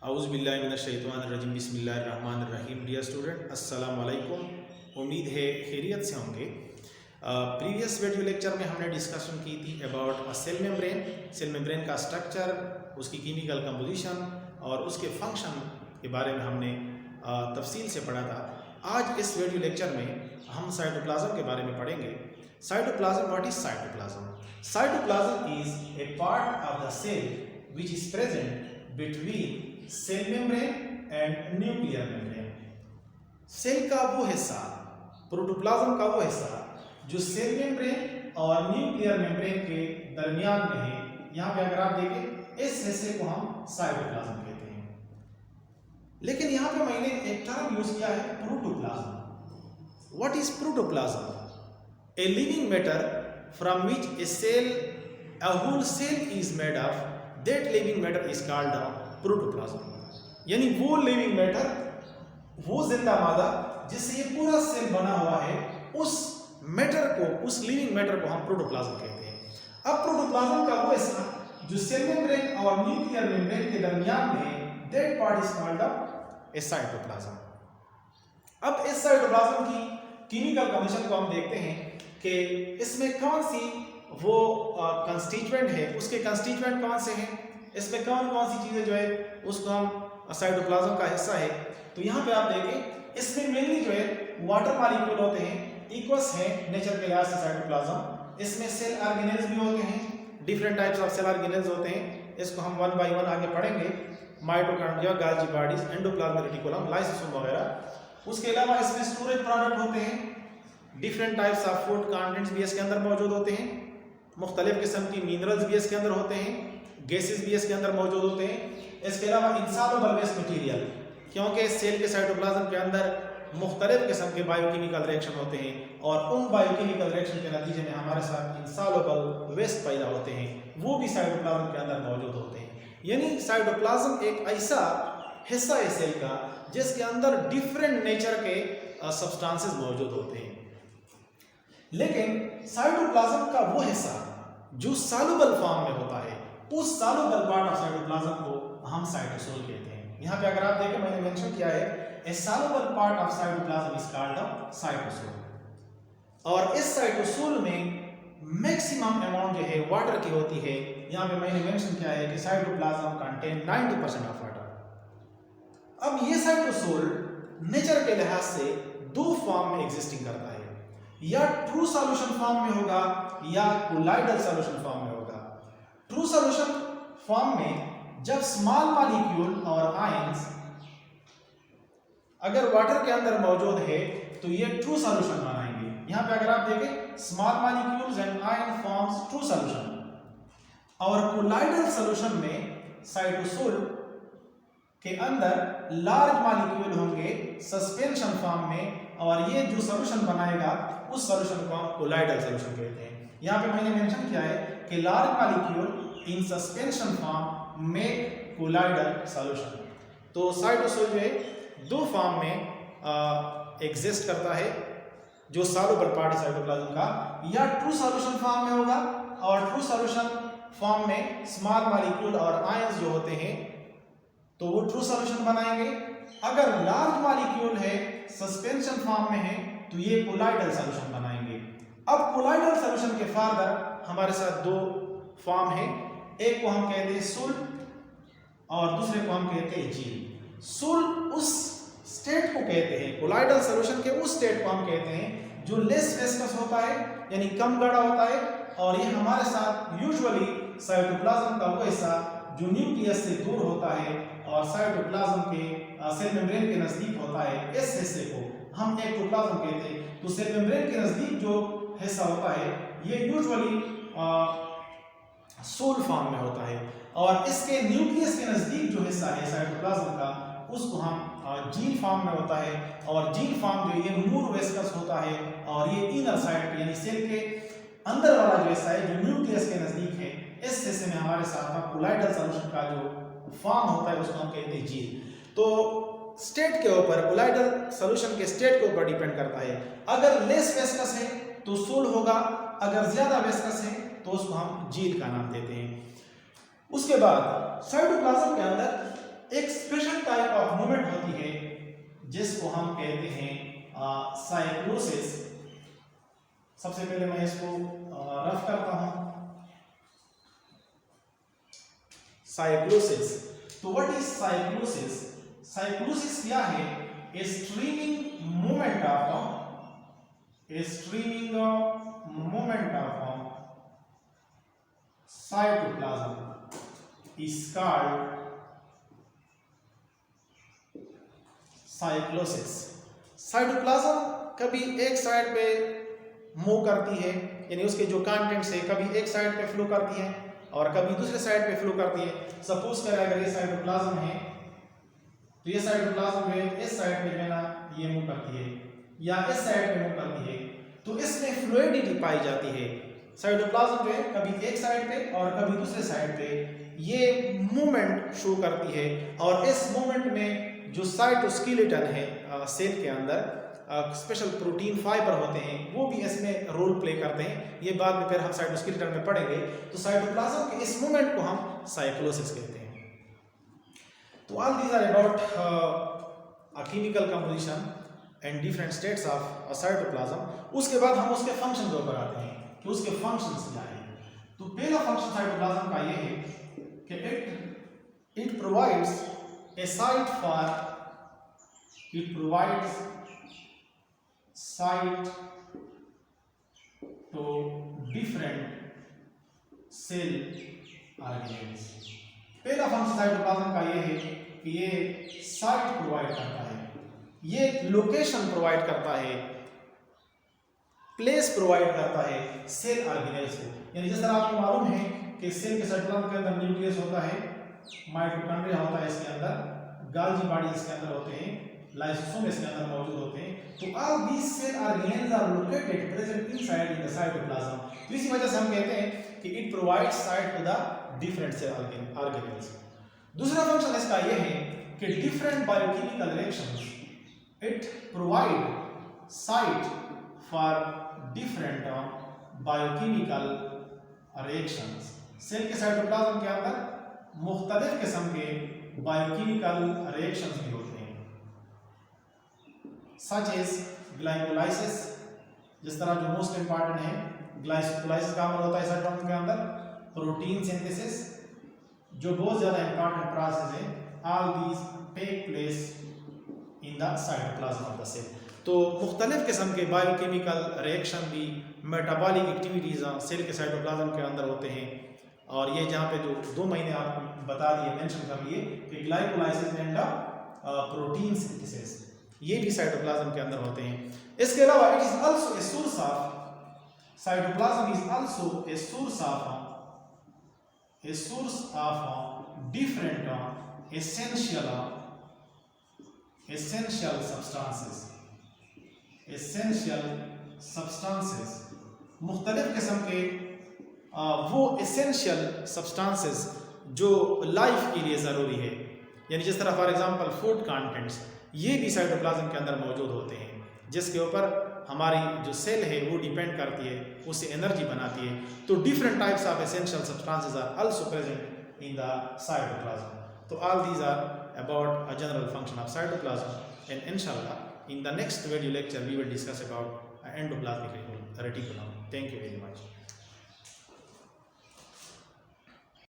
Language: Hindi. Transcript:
औज़ुबिल्लाहिमिनश्शैतानिर्रजीम बिस्मिल्लाहिर्रहमानिर्रहीम। डियर स्टूडेंट, अस्सलाम वालेकुम। उम्मीद है खैरियत से होंगे। प्रीवियस वीडियो लेक्चर में हमने डिस्कशन की थी अबाउट अ सेल मेम्ब्रेन का स्ट्रक्चर, उसकी कीमिकल कंपोजिशन और उसके फंक्शन के बारे में हमने तफसील से पढ़ा था। आज इस वीडियो लेक्चर में हम साइटोप्लाज्म के बारे में पढ़ेंगे। Cytoplasm, what is cytoplasm? Cytoplasm is a part of the cell which is present between cell membrane and nuclear membrane. Cell का वो हिस्सा, प्रोटोप्लाज्म का वो हिस्सा जो सेल मेम्ब्रेन और न्यूक्लियर मेम्ब्रेन के दरमियान में है। यहाँ पे अगर आप देखें, इस हिस्से को हम साइटोप्लाज्म कहते हैं। लेकिन यहाँ पे मैंने एक टर्म यूज किया है, protoplasm. What is protoplasm? A living matter from which a cell, a whole cell is made of, that living matter is called protoplasm. यानी वो लिविंग मैटर, वो जिंदा मादा जिससे ये पूरा सेल बना हुआ है, उस मैटर को, उस लिविंग मैटर को हम प्रोटोप्लाज्म कहते हैं। अब प्रोटोप्लाज्म का वो हिस्सा जो सेल मेम्ब्रेन और न्यूक्लियर मेम्ब्रेन के दरमियान में है, that part is called a cytoplasm. अब इस साइटोप्लाज्म की कीमिकल कंपोजिशन को हम देखते हैं कि इसमें कौन सी वो कंस्टिट्यूएंट है, उसके कंस्टिट्यूएंट कौन से हैं, इसमें कौन कौन सी चीज़ें जो है उसको हम साइटोप्लाज्म का हिस्सा है। तो यहाँ पे आप देखें, इसमें मेनली जो है वाटर मॉलिक्यूल होते हैं, इक्वस है नेचर के लिहाज से साइटोप्लाज्म। इसमें सेल ऑर्गेनेल्स भी होते हैं, different types of cell organelles होते हैं। इसको हम वन बाय वन आगे पढ़ेंगे। Mitochondria, Golgi bodies, endoplasmic reticulum, lysosome वगैरह। उसके अलावा इसमें स्टोरेज प्रोडक्ट होते हैं, different types of food contents भी इसके अंदर मौजूद होते हैं, मुख्तलिफ किस्म की मिनरल्स भी इसके अंदर होते हैं, गैसेस भी इसके अंदर मौजूद होते हैं। इसके अलावा इंसॉल्युबल वेस्ट मटेरियल, क्योंकि सेल के साइटोप्लाज्म के अंदर मुख्तलिफ किस्म के बायोकेमिकल रिएक्शन होते हैं और उन बायोकेमिकल रिएक्शन के नतीजे में हमारे साथ इंसॉल्युबल वेस्ट पैदा होते हैं, वो भी साइटोप्लाज्म के अंदर मौजूद होते हैं। यानी साइटोप्लाज्म एक ऐसा हिस्सा है सेल का जिसके अंदर डिफरेंट नेचर के सब्सटेंसेस मौजूद होते हैं। लेकिन साइटोप्लाज्म का वो हिस्सा जो सॉल्युबल फॉर्म में होता है, उस सॉल्युबल पार्ट ऑफ साइटोप्लाज्म को हम साइटोसोल कहते हैं। यहाँ पे अगर आप देखें, मैंने मेंशन किया है, a soluble part of cytoplasm is called cytosol. और इस साइटोसोल में मैक्सिमम अमाउंट जो है वाटर की होती है। यहाँ पे मैंने मेंशन किया है कि साइटोप्लाज्म कंटेन 90% ऑफ वाटर। अब ये साइटोसोल नेचर के लिहाज से दो फॉर्म में एग्जिस्टिंग करता है, या ट्रू सॉल्यूशन फॉर्म में होगा या कोलाइडल सॉल्यूशन फॉर्म में होगा। ट्रू सॉल्यूशन फॉर्म में जब स्मॉल मॉलिक्यूल और आयंस अगर वाटर के अंदर मौजूद है तो ये ट्रू सॉल्यूशन बनाएंगे। यहां पे अगर आप देखें, small molecules and ion forms true solution. और कोलाइडल सॉल्यूशन में साइटोसोल के अंदर लार्ज मॉलिक्यूल होंगे सस्पेंशन फॉर्म में, और ये जो सॉल्यूशन बनाएगा उस सॉल्यूशन को हम कोलाइडल सॉल्यूशन कहते हैं। यहाँ पे मैंने मेंशन किया है कि large molecule in suspension form make colloidal solution. तो साइटोसोल जो है दो फॉर्म में एग्जिस्ट करता है, जो सॉल्युबल पार्ट है साइटोप्लाज्म का, या ट्रू सॉल्यूशन फॉर्म में होगा, और ट्रू सॉल्यूशन फॉर्म में स्मॉल मॉलिक्यूल और आयंस जो होते हैं तो वो ट्रू सॉल्यूशन बनाएंगे। अगर लार्ज मॉलिक्यूल है, सस्पेंशन फॉर्म में है, तो ये कोलाइडल सॉल्यूशन बनाएंगे। अब कोलाइडल सॉल्यूशन के फार्दर हमारे साथ दो फॉर्म है, एक को हम कहते हैं सोल्ट और दूसरे को हम कहते हैं जील। सोल्ट उस स्टेट को कहते हैं, कोलाइडल सॉल्यूशन के उस स्टेट को हम कहते हैं जो लेस विस्कस होता है, यानी कम गाढ़ा होता है, और ये हमारे साथ यूजुअली साइटोप्लाज्म का वो हिस्सा जो न्यूक्लियस से दूर होता है और साइटोप्लाज्म के सेल मेम्ब्रेन के नजदीक होता है, इस हिस्से को हम एक्टोप्लाज्म कहते हैं। तो सेल मेम्ब्रेन के नजदीक जो हिस्सा होता है ये यूजुअली सोल फॉर्म में होता है, और इसके न्यूक्लियस के नजदीक जो हिस्सा है साइटोप्लाज्म का, उसको हम जील फॉर्म में होता है। और जील फॉर्म जो ये मोर वेस्कस होता है, और ये इनर साइड यानी सेल के अंदर वाला जो हिस्सा है जो न्यूक्लियस के नजदीक है, इस हिस्से में हमारे साथ कोलाइडल सॉल्यूशन का जो फॉर्म होता है उसको हम कहते हैं जील। तो स्टेट के ऊपर, कोलाइडल सॉल्यूशन के स्टेट के ऊपर डिपेंड करता है। अगर लेस वेस्कस है तो सोल होगा, अगर ज्यादा वेस्कस है तो उसको हम जील का नाम देते हैं। उसके बाद साइटोप्लाज्म के अंदर एक स्पेशल टाइप ऑफ मूवमेंट होती है जिसको हम कहते हैं साइक्लोसिस। सबसे पहले मैं इसको रफ करता हूं। साइक्लोसिस, तो व्हाट इज साइक्लोसिस? साइक्लोसिस क्या है? A streaming movement of cytoplasm is called cyclosis. Cytoplasm कभी एक साइड पे मूव करती है, यानी उसके जो कंटेंट्स है कभी एक साइड पे फ्लो करती है और कभी दूसरे साइड पे फ्लो करती है। सपोज करें अगर ये साइटोप्लाज्म है तो ये साइटोप्लाज्म जो है इस साइड पे जो है ना ये मूव करती है या इस साइड पे मूव करती है, तो इसमें फ्लूइडिटी पाई जाती है। साइटोप्लाज्म जो है कभी एक साइड पे और कभी दूसरे साइड पे ये मूवमेंट शो करती है और इस मूवमेंट में जो साइटोस्केलेटन है सेल के अंदर स्पेशल प्रोटीन फाइबर होते हैं वो भी इसमें रोल प्ले करते हैं। ये बाद में फिर हम साइटोस्केलेटन में पढ़ेंगे। तो साइटोप्लाज्म के इस मूवमेंट को हम साइक्लोसिस कहते हैं। तो all these are about chemical composition and different states of cytoplasm. उसके बाद हम उसके फंक्शन के ऊपर आते हैं कि उसके फंक्शंस क्या हैं। तो पहला फंक्शन साइटोप्लाज्म का ये है कि it provides a site to different cell organelles। पहला फंक्शन साइटोप्लाज्म का ये है कि ये साइट प्रोवाइड करता है, ये लोकेशन प्रोवाइड करता है, प्लेस प्रोवाइड करता है सेल ऑर्गेनेल्स को। यानी जिस तरह आपको मालूम है कि सेल के साइटोप्लाज्म के अंदर न्यूक्लियस होता है, माइटोकॉन्ड्रिया होता है इसके अंदर, गाल्गी बॉडी इसके अंदर होते हैं, लाइसोसोम इसके अंदर मौजूद होते हैं। तो all these cell organelles are located present inside in the cytoplasm. तो इसी वजह से हम कहते हैं कि it provides site to the different cell organelles. दूसरा फंक्शन इसका यह है कि different biochemical reactions, it provide site for different biochemical reactions. Cell के साइटोप्लाज्म के अंदर मुख्तलिफ किस्म के बायोकेमिकल रिएक्शंस भी होते हैं, सच एज ग्लाइकोलाइसिस। जिस तरह जो मोस्ट इंपॉर्टेंट है ग्लाइकोलाइसिस का अमल होता है साइटोप्लाज्म के अंदर, प्रोटीन सिंथेसिस जो बहुत ज्यादा इंपॉर्टेंट प्रोसेस है, all these take place in the cytoplasm of the cell. तो मुख्तलिफ किस्म के बायोकेमिकल रिएक्शन भी, मेटाबॉलिक एक्टिविटीज सेल के साइटोप्लाज्म के अंदर होते हैं। और ये जहाँ पे जो 2 महीने आपको बता दिए, मेंशन कर लिए कि ग्लाइकोलाइसिस एंड प्रोटीन सिंथेसिस, ये भी साइटोप्लाज्म के अंदर होते हैं। इसके अलावा it is also a source of cytoplasm is also a source of different essential substances, मुख्तलिफ किस्म के वो एसेंशियल सब्सटेंसेस जो लाइफ के लिए ज़रूरी है। यानी जिस तरह फॉर एग्जांपल फूड कंटेंट्स, ये भी साइटोप्लाज्म के अंदर मौजूद होते हैं, जिसके ऊपर हमारी जो सेल है वो डिपेंड करती है, उससे एनर्जी बनाती है। तो different types of essential substances are also present in the cytoplasm. तो all these are about a general function of cytoplasm, and इंशाल्लाह in the next video lecture we will discuss about endoplasmic reticulum. Thank you very much.